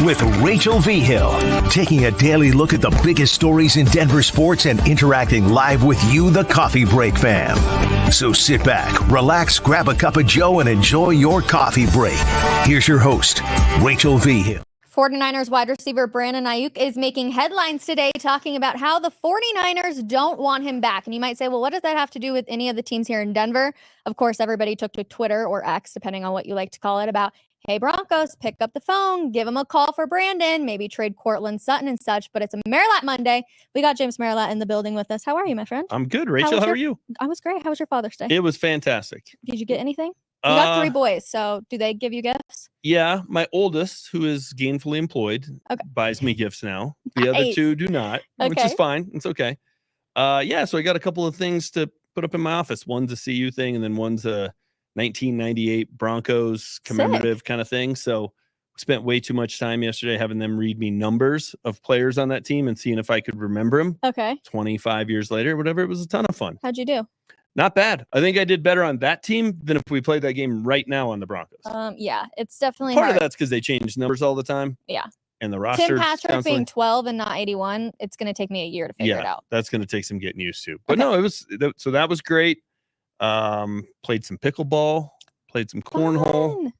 with Rachel V. Hill, taking a daily look at the biggest stories in Denver sports and interacting live with you, the Coffee Break fam. So sit back, relax, grab a cup of joe, and enjoy your coffee break. Here's your host, Rachel V. Hill. 49ers wide receiver Brandon Aiyuk is making headlines today talking about how the 49ers don't want him back. And you might say, well, what does that have to do with any of the teams here in Denver? Of course, everybody took to Twitter or X, depending on what you like to call it, about, hey, Broncos, pick up the phone, give him a call for Brandon, maybe trade Courtland Sutton and such. But it's a Marlot Monday. We got James Marlot in the building with us. How are you, my friend? I'm good, Rachel. How are you? I was great. How was your Father's Day? It was fantastic. Did you get anything? You got 3 boys, so do they give you gifts? Yeah, my oldest, who is gainfully employed, buys me gifts now. The other 2 do not, which is fine. It's okay. Yeah, so I got a couple of things to put up in my office. One's a CU thing, and then one's a 1998 Broncos commemorative kind of thing. So we spent way too much time yesterday having them read me numbers of players on that team and seeing if I could remember them. Okay. 25 years later, whatever. It was a ton of fun. How'd you do? Not bad. I think I did better on that team than if we played that game right now on the Broncos. Yeah, it's definitely part hard. of that's because they change numbers all the time. Yeah. And the roster. Tim Patrick being 12 and not 81, it's going to take me a year to figure it out. That's going to take some getting used to. But no, it was so that was great. Played some pickleball, played some cornhole. Fun.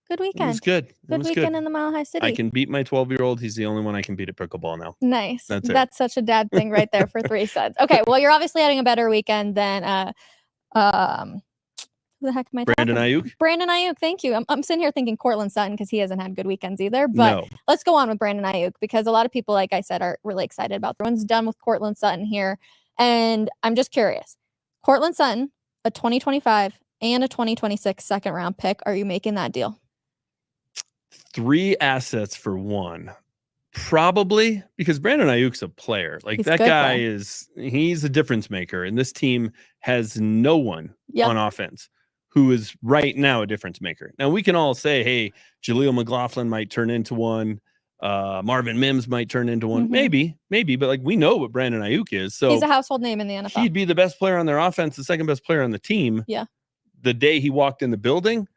Good weekend. It was good. Good weekend in the Mile High City. I can beat my 12-year-old. He's the only one I can beat at pickleball now. Nice. That's such a dad thing right there for 3 sets. Okay, well, you're obviously having a better weekend than who the heck am I Brandon talking? Aiyuk? Brandon Aiyuk, thank you. I'm sitting here thinking Courtland Sutton because he hasn't had good weekends either. But let's go on with Brandon Aiyuk because a lot of people, like I said, are really excited about the one's done with Courtland Sutton here. And I'm just curious. Courtland Sutton, a 2025 and a 2026 second round pick. Are you making that deal? 3 assets for 1. Probably, because Brandon Aiyuk's a player. Like he's that guy he's a difference maker, and this team has no one on offense who is right now a difference maker. Now we can all say, hey, Jaleel McLaughlin might turn into one, Marvin Mims might turn into one, maybe, but like we know what Brandon Aiyuk is. So he's a household name in the NFL. He'd be the best player on their offense, the second best player on the team. Yeah. The day he walked in the building.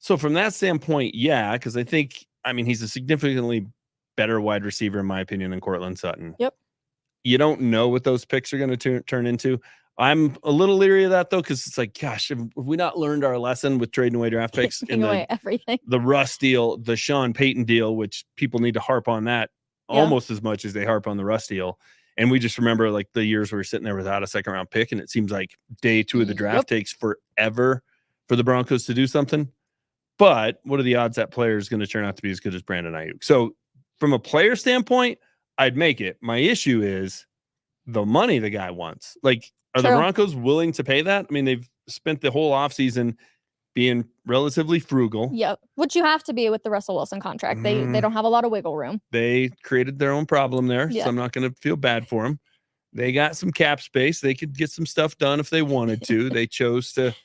So from that standpoint, because I think, he's a significantly better wide receiver, in my opinion, than Courtland Sutton. Yep. You don't know what those picks are going to turn into. I'm a little leery of that, though, because it's like, gosh, have we not learned our lesson with trading away draft picks? Giving away everything. The Russ deal, the Sean Payton deal, which people need to harp on that almost as much as they harp on the Russ deal. And we just remember like the years we were sitting there without a second round pick, and it seems like day 2 of the draft takes forever for the Broncos to do something. But what are the odds that player is going to turn out to be as good as Brandon Aiyuk? So from a player standpoint, I'd make it. My issue is the money the guy wants. Like, are the Broncos willing to pay that? They've spent the whole offseason being relatively frugal. Yep. Which you have to be with the Russell Wilson contract. They don't have a lot of wiggle room. They created their own problem there, so I'm not going to feel bad for them. They got some cap space. They could get some stuff done if they wanted to. They chose to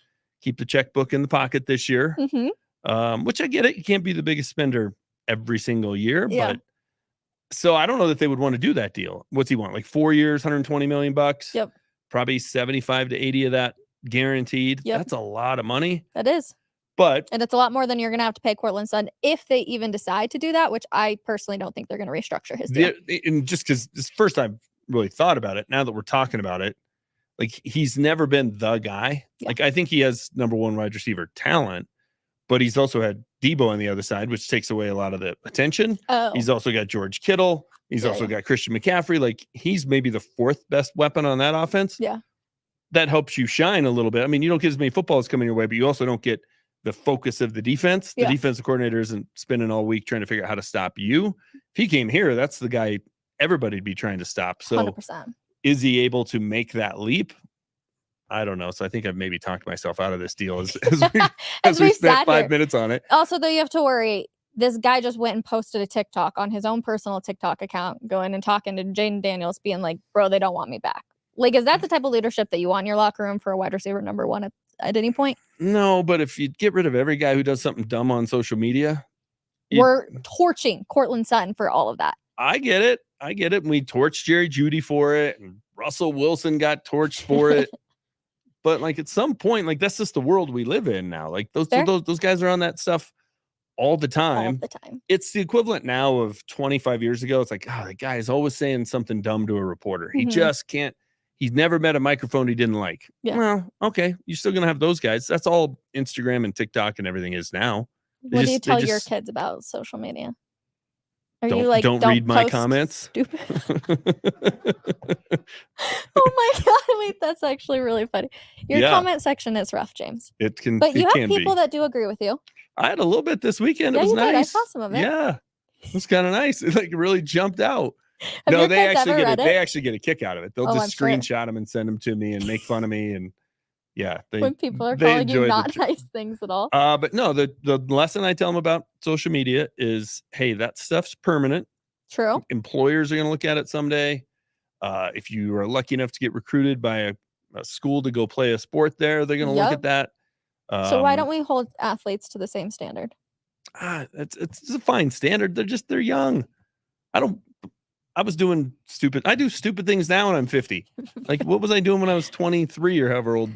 keep the checkbook in the pocket this year, which I get it. You can't be the biggest spender every single year, but so I don't know that they would want to do that deal. What's he want? Like 4 years, $120 million bucks. Yep. Probably 75 to 80 of that guaranteed. Yep. That's a lot of money. That is. And it's a lot more than you're going to have to pay Courtland Sutton if they even decide to do that, which I personally don't think they're going to restructure his deal. And just because this first I've really thought about it, now that we're talking about it, like he's never been the guy. Yeah. Like I think he has number 1 wide receiver talent, but he's also had Debo on the other side, which takes away a lot of the attention. He's also got George Kittle. He's also got Christian McCaffrey. Like he's maybe the 4th best weapon on that offense. Yeah. That helps you shine a little bit. You don't get as many footballs coming your way, but you also don't get the focus of the defense. The defensive coordinator isn't spending all week trying to figure out how to stop you. If he came here, that's the guy everybody'd be trying to stop. So 100%. Is he able to make that leap? I don't know. So I think I've maybe talked myself out of this deal as we spent 5 minutes on it. Also, though, you have to worry. This guy just went and posted a TikTok on his own personal TikTok account, going and talking to Jaden Daniels, being like, bro, they don't want me back. Like, is that the type of leadership that you want in your locker room for a wide receiver number 1 at any point? No, but if you get rid of every guy who does something dumb on social media. We're torching Courtland Sutton for all of that. I get it. And we torched Jerry Jeudy for it. And Russell Wilson got torched for it. But like at some point, like that's just the world we live in now. Like those guys are on that stuff all the time. All the time. It's the equivalent now of 25 years ago. It's like, oh, the guy is always saying something dumb to a reporter. He just can't. He's never met a microphone he didn't like. Yeah. Well, okay. You're still going to have those guys. That's all Instagram and TikTok and everything is now. What do you tell your kids about social media? Are you like, don't read my comments? Stupid. Oh my God. Wait, that's actually really funny. Your comment section is rough, James. It can, but you it have people that do agree with you. I had a little bit this weekend. Yeah, it was you nice. did. I saw some of it. Yeah. It was kind of nice. It like really jumped out. Have No, they they actually get a kick out of it. They'll just screenshot them and send them to me and make fun of me. And yeah, when people are calling you not nice things at all. But no, the lesson I tell them about social media is, hey, that stuff's permanent. True. Employers are going to look at it someday. If you are lucky enough to get recruited by a school to go play a sport there, they're going to look at that. So why don't we hold athletes to the same standard? It's a fine standard. They're young. I do stupid things now when I'm 50. Like, what was I doing when I was 23 or however old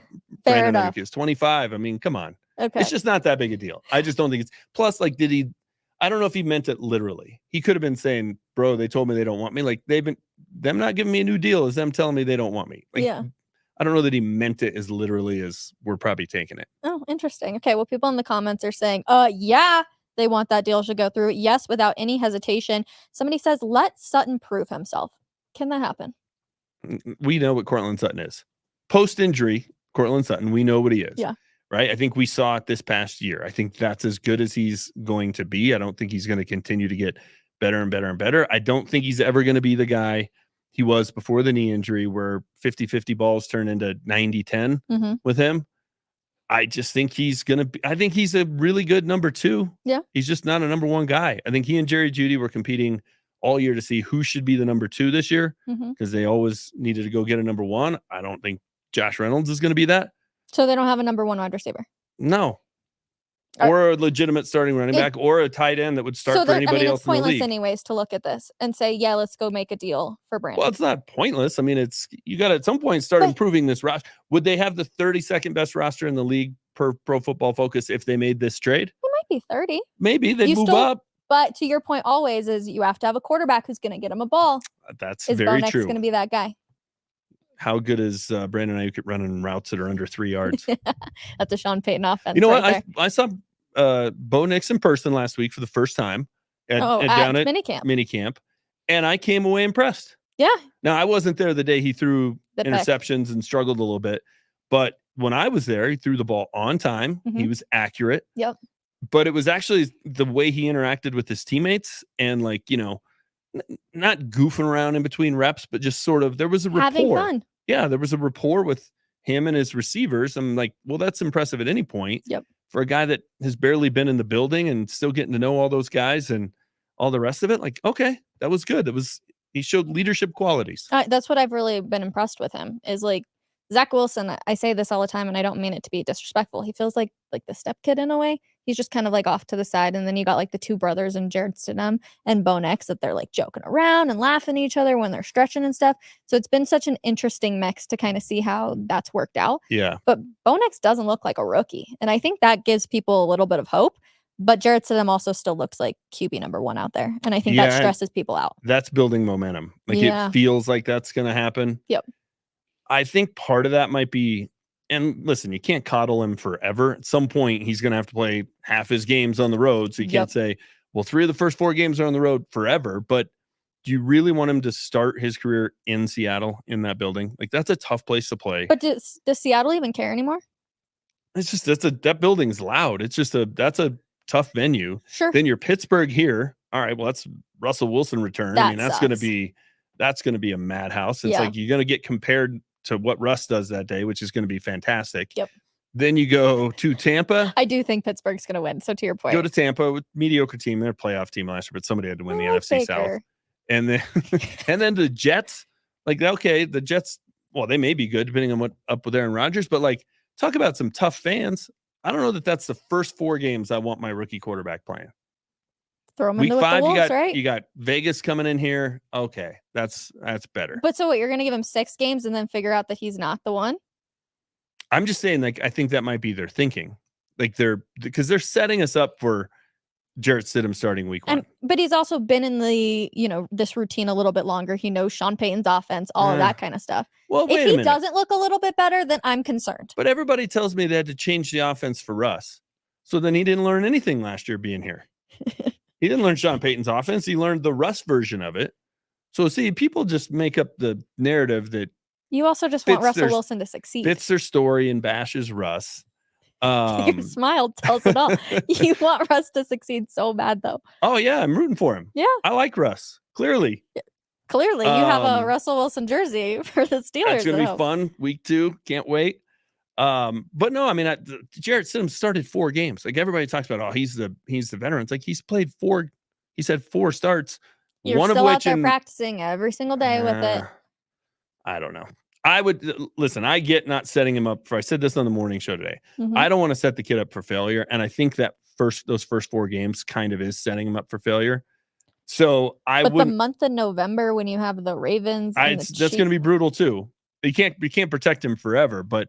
Brandon Aiyuk is? 25. I mean, come on. Okay. It's just not that big a deal. I just don't think it's, plus, like, I don't know if he meant it literally. He could have been saying, bro, they told me they don't want me. Like, them not giving me a new deal is them telling me they don't want me. Like, yeah. I don't know that he meant it as literally as we're probably taking it. Oh, interesting. Okay. Well, people in the comments are saying, yeah, they want that deal should go through. Yes, without any hesitation. Somebody says, let Sutton prove himself. Can that happen? We know what Courtland Sutton is. Post-injury, Courtland Sutton, we know what he is. Yeah. Right? I think we saw it this past year. I think that's as good as he's going to be. I don't think he's going to continue to get better and better and better. I don't think he's ever going to be the guy he was before the knee injury where 50-50 balls turn into 90-10 with him. I just think I think he's a really good number 2. Yeah. He's just not a number 1 guy. I think he and Jerry Jeudy were competing all year to see who should be the number 2 this year because they always needed to go get a number 1. I don't think Josh Reynolds is going to be that. So they don't have a number 1 wide receiver? No. Or a legitimate starting running back or a tight end that would start for anybody else in the league. It's pointless anyways to look at this and say, yeah, let's go make a deal for Brandon. Well, it's not pointless. I mean, you got to at some point start improving this roster. Would they have the 32nd best roster in the league per Pro Football Focus if they made this trade? It might be 30. Maybe they'd move up. But to your point always is you have to have a quarterback who's going to get him a ball. That's very true. Is going to be that guy. How good is Brandon Aiyuk at running routes that are under 3 yards? That's a Sean Payton offense. You know what? I saw Bo Nix in person last week for the first time down at minicamp, and I came away impressed. Yeah. Now, I wasn't there the day he threw interceptions and struggled a little bit, but when I was there, he threw the ball on time. He was accurate. Yep. But it was actually the way he interacted with his teammates and not goofing around in between reps, but just sort of, there was a rapport. Having fun. Yeah, there was a rapport with him and his receivers. I'm like, well, that's impressive at any point. Yep. For a guy that has barely been in the building and still getting to know all those guys and all the rest of it. Like, okay, that was good. He showed leadership qualities. That's what I've really been impressed with him is like Zach Wilson. I say this all the time and I don't mean it to be disrespectful. He feels like the step kid in a way. He's just kind of like off to the side. And then you got like the 2 brothers and Jared Stidham and Bo Nix that they're like joking around and laughing at each other when they're stretching and stuff. So it's been such an interesting mix to kind of see how that's worked out. Yeah. But Bo Nix doesn't look like a rookie. And I think that gives people a little bit of hope. But Jared Stidham also still looks like QB number 1 out there. And I think that stresses people out. That's building momentum. Like it feels like that's going to happen. Yep. I think part of that might be, and listen, you can't coddle him forever. At some point, he's going to have to play half his games on the road. So you can't say, well, 3 of the first 4 games are on the road forever. But do you really want him to start his career in Seattle, in that building? Like, that's a tough place to play. But does Seattle even care anymore? It's just, that building's loud. It's just that's a tough venue. Sure. Then you're Pittsburgh here. All right, well, that's Russell Wilson return. That's going to be a madhouse. It's like you're going to get compared to what Russ does that day, which is going to be fantastic. Yep. Then you go to Tampa. I do think Pittsburgh's going to win. So to your point, go to Tampa with mediocre team. They're a playoff team last year, but somebody had to win the NFC South. And then the Jets. Like, okay, the Jets. Well, they may be good depending on what up with Aaron Rodgers, but like, talk about some tough fans. I don't know that that's the first 4 games I want my rookie quarterback playing. Throw them Week into 5, the Wolves, right? You got Vegas coming in here. Okay, that's better. But so what? You're going to give him 6 games and then figure out that he's not the one? I'm just saying, like, I think that might be their thinking. Like because they're setting us up for Jarrett Stidham starting week 1. But he's also been in the, this routine a little bit longer. He knows Sean Payton's offense, all of that kind of stuff. Well, if he doesn't look a little bit better, then I'm concerned. But everybody tells me they had to change the offense for Russ. So then he didn't learn anything last year being here. He didn't learn Sean Payton's offense. He learned the Russ version of it. So see, people just make up the narrative that you also just want Russell Wilson to succeed. Fits their story and bashes Russ. Your smile tells it all. You want Russ to succeed so bad, though. Oh, yeah. I'm rooting for him. Yeah. I like Russ. Clearly. Clearly, you have a Russell Wilson jersey for the Steelers. That's going to be fun. Week 2. Can't wait. But no, I mean, Jarrett Stidham started 4 games. Like everybody talks about, he's the veteran. It's like he's played 4. He's had 4 starts. You're one still of which out there practicing every single day with it. I don't know. I would listen. I get not setting him up for. I said this on the morning show today. Mm-hmm. I don't want to set the kid up for failure, and I think that those first 4 games kind of is setting him up for failure. So But the month of November when you have the Ravens, that's going to be brutal too. You can't protect him forever, but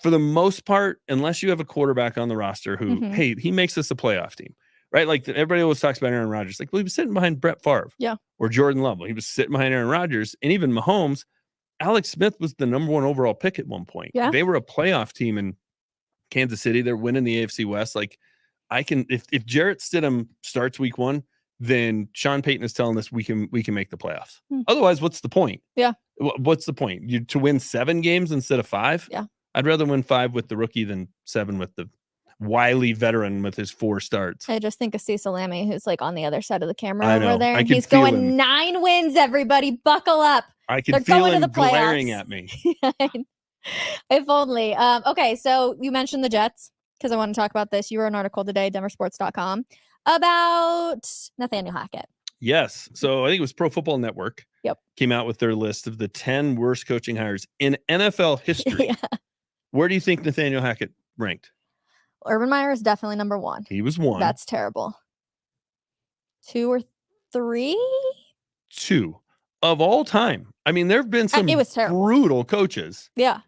for the most part, unless you have a quarterback on the roster who, hey, he makes us a playoff team, right? Like everybody always talks about Aaron Rodgers. Like, well, he was sitting behind Brett Favre, or Jordan Love. He was sitting behind Aaron Rodgers, and even Mahomes. Alex Smith was the number 1 overall pick at one point. Yeah. They were a playoff team in Kansas City. They're winning the AFC West. Like, if Jarrett Stidham starts week 1, then Sean Payton is telling us we can make the playoffs. Otherwise, what's the point? Yeah. What's the point? To win 7 games instead of 5? Yeah. I'd rather win 5 with the rookie than 7 with the wily veteran with his 4 starts. I just think of Cecil Lammey, who's like on the other side of the camera I know. over there. I can He's feel going him. 9 wins, everybody. Buckle up. I can They're feel going him to the playoffs. glaring at me. If only. Okay, so you mentioned the Jets because I want to talk about this. You wrote an article today, denversports.com, about Nathaniel Hackett. Yes. So I think it was Pro Football Network. Yep. Came out with their list of the 10 worst coaching hires in NFL history. Yeah. Where do you think Nathaniel Hackett ranked? Urban Meyer is definitely number 1. He was 1. That's terrible. 2 or 3? 2 of all time. I mean, there have been some brutal coaches. Yeah.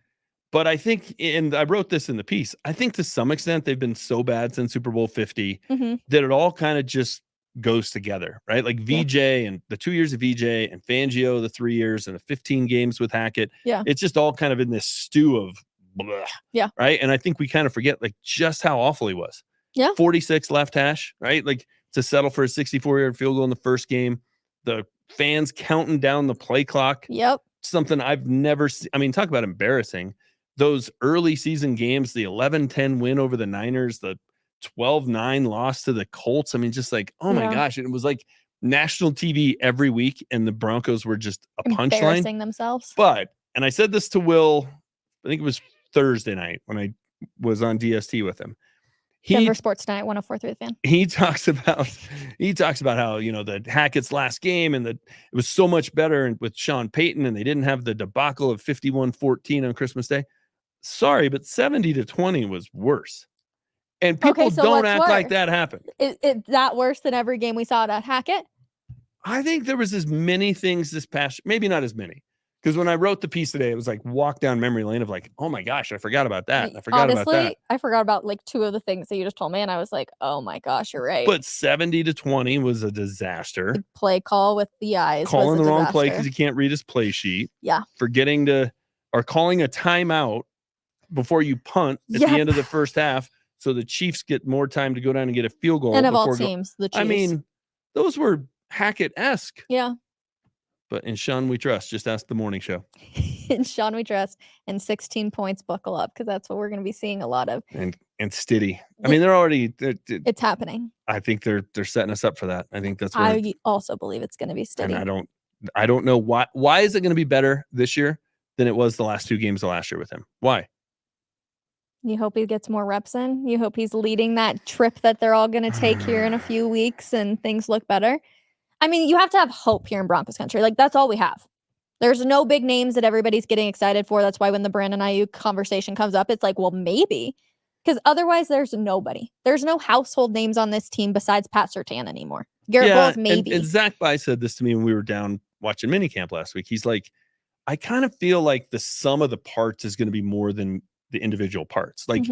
But I think, and I wrote this in the piece, I think to some extent they've been so bad since Super Bowl 50 that it all kind of just goes together, right? Like VJ and the 2 years of VJ and Fangio, the 3 years and the 15 games with Hackett. Yeah. It's just all kind of in this stew of blah, right? And I think we kind of forget like just how awful he was. Yeah. 46 left hash, right? Like to settle for a 64-yard field goal in the first game. The fans counting down the play clock. Yep. Something I've never seen. I mean, talk about embarrassing. Those early season games, the 11-10 win over the Niners, the 12-9 loss to the Colts. I mean, just like, oh my gosh. It was like national TV every week, and the Broncos were just a punchline. Embarrassing themselves. But, and I said this to Will, I think it was Thursday night when I was on DST with him. Denver Sports Night, 104.3 The Fan. He talks about how, the Hackett's last game and that it was so much better with Sean Payton, and they didn't have the debacle of 51-14 on Christmas Day. Sorry, but 70-20 was worse. And people don't act like that happened. Is that worse than every game we saw at Hackett? I think there was as many things this past, maybe not as many. Because when I wrote the piece today, it was like walk down memory lane of like, oh my gosh, I forgot about that. I forgot about that. I forgot about like 2 of the things that you just told me. And I was like, oh my gosh, you're right. But 70-20 was a disaster. The play call with the eyes. Calling the wrong play because he can't read his play sheet. Yeah. Forgetting or calling a timeout before you punt at the end of the first half. So the Chiefs get more time to go down and get a field goal. And of all teams, the Chiefs. I mean, those were Hackett-esque. Yeah. But in Sean We Trust, just ask the morning show. In Sean We Trust, and 16 points, buckle up, because that's what we're going to be seeing a lot of. And Stiddy. I mean, they're already. It's happening. I think they're setting us up for that. I think that's. I also believe it's going to be Stiddy. And I don't know why. Why is it going to be better this year than it was the last 2 games of last year with him? Why? You hope he gets more reps in. You hope he's leading that trip that they're all going to take here in a few weeks and things look better. I mean, you have to have hope here in Broncos country. Like, that's all we have. There's no big names that everybody's getting excited for. That's why when the Brandon Aiyuk conversation comes up, it's like, well, maybe. Because otherwise, there's nobody. There's no household names on this team besides Pat Surtain anymore. Garrett Bowles, maybe. And Zach Bai said this to me when we were down watching minicamp last week. He's like, I kind of feel like the sum of the parts is going to be more than the individual parts. Like,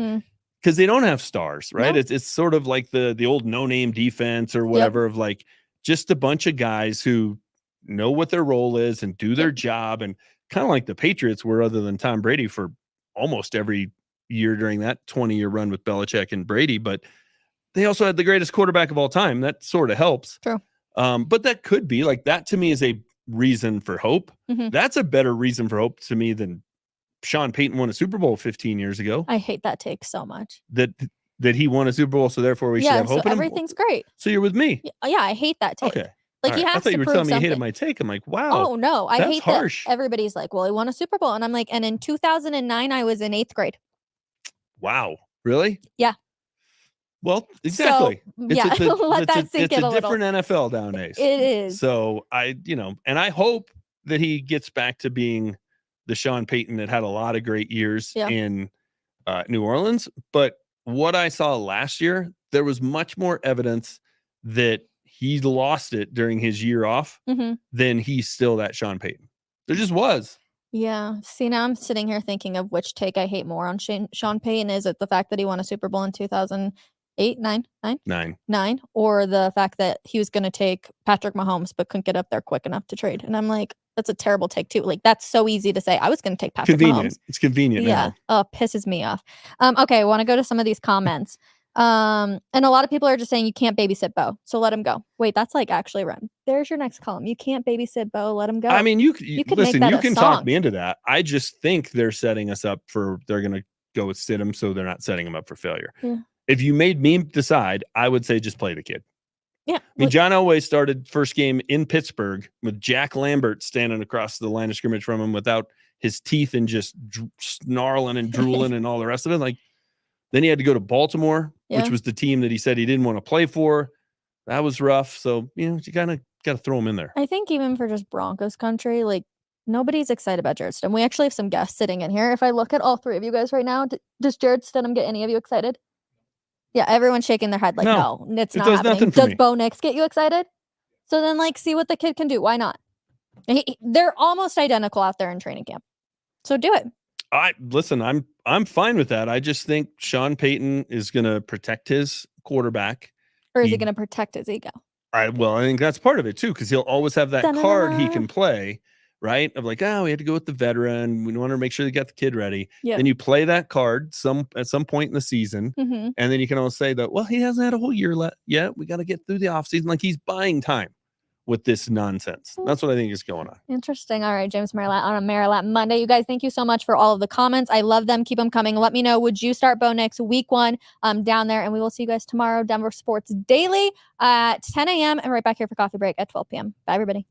because they don't have stars, right? No. It's sort of like the old no-name defense or whatever of like just a bunch of guys who know what their role is and do their job, and kind of like the Patriots were, other than Tom Brady, for almost every year during that 20-year run with Belichick and Brady. But they also had the greatest quarterback of all time. That sort of helps. True. But that could be like, that to me is a reason for hope. That's a better reason for hope to me than Sean Payton won a Super Bowl 15 years ago. I hate that take so much. That he won a Super Bowl, so therefore we should have hope. So everything's great. So you're with me? Yeah, I hate that take. Okay. Like, right. I thought you were telling me you hated my take. I'm like, wow. Oh no, I hate harsh. that everybody's like, well, he won a Super Bowl, and I'm like, and in 2009 I was in 8th grade. Wow, really? Yeah. Well, exactly. So, let that sink in a little. It's a different NFL nowadays. It is. So and I hope that he gets back to being the Sean Payton that had a lot of great years in New Orleans. But what I saw last year, there was much more evidence that he lost it during his year off than he's still that Sean Payton. There just was. Yeah. See, now I'm sitting here thinking of which take I hate more on Sean Payton. Is it the fact that he won a Super Bowl in 2008, nine, or the fact that he was going to take Patrick Mahomes but couldn't get up there quick enough to trade? And I'm like, that's a terrible take too. Like, that's so easy to say. I was going to take Patrick Mahomes. It's convenient. Yeah. Oh, pisses me off. Okay. I want to go to some of these comments. And a lot of people are just saying you can't babysit Bo, so let him go. Wait, that's like actually run. There's your next column. You can't babysit Bo, let him go. I mean, you could listen, you can talk me into that. I just think they're setting us up they're going to go with Stidham, so they're not setting him up for failure. Yeah. If you made me decide, I would say just play the kid. Yeah. I mean, John Elway started first game in Pittsburgh with Jack Lambert standing across the line of scrimmage from him without his teeth and just snarling and drooling and all the rest of it. Like, then he had to go to Baltimore, which was the team that he said he didn't want to play for. That was rough. So, you kind of got to throw him in there. I think even for just Broncos country, like, nobody's excited about Jarrett Stidham. We actually have some guests sitting in here. If I look at all three of you guys right now, does Jarrett Stidham get any of you excited? Yeah, everyone's shaking their head like, no, it's not happening. Does Bo Nix get you excited? So then, like, see what the kid can do. Why not? They're almost identical out there in training camp. So do it. Listen, I'm fine with that. I just think Sean Payton is going to protect his quarterback. Or is he going to protect his ego? I think that's part of it too, because he'll always have that card he can play, right? Of like, we had to go with the veteran. We want to make sure they got the kid ready. Yep. Then you play that card at some point in the season, and then you can always say that, well, he hasn't had a whole year yet. We got to get through the offseason. Like, he's buying time with this nonsense. That's what I think is going on. Interesting. All right, James Marlot on a Marlot Monday. You guys, thank you so much for all of the comments. I love them. Keep them coming. Let me know, would you start Bo Nix week 1 down there? And we will see you guys tomorrow, Denver Sports Daily at 10 a.m. and right back here for Coffee Break at 12 p.m. Bye, everybody.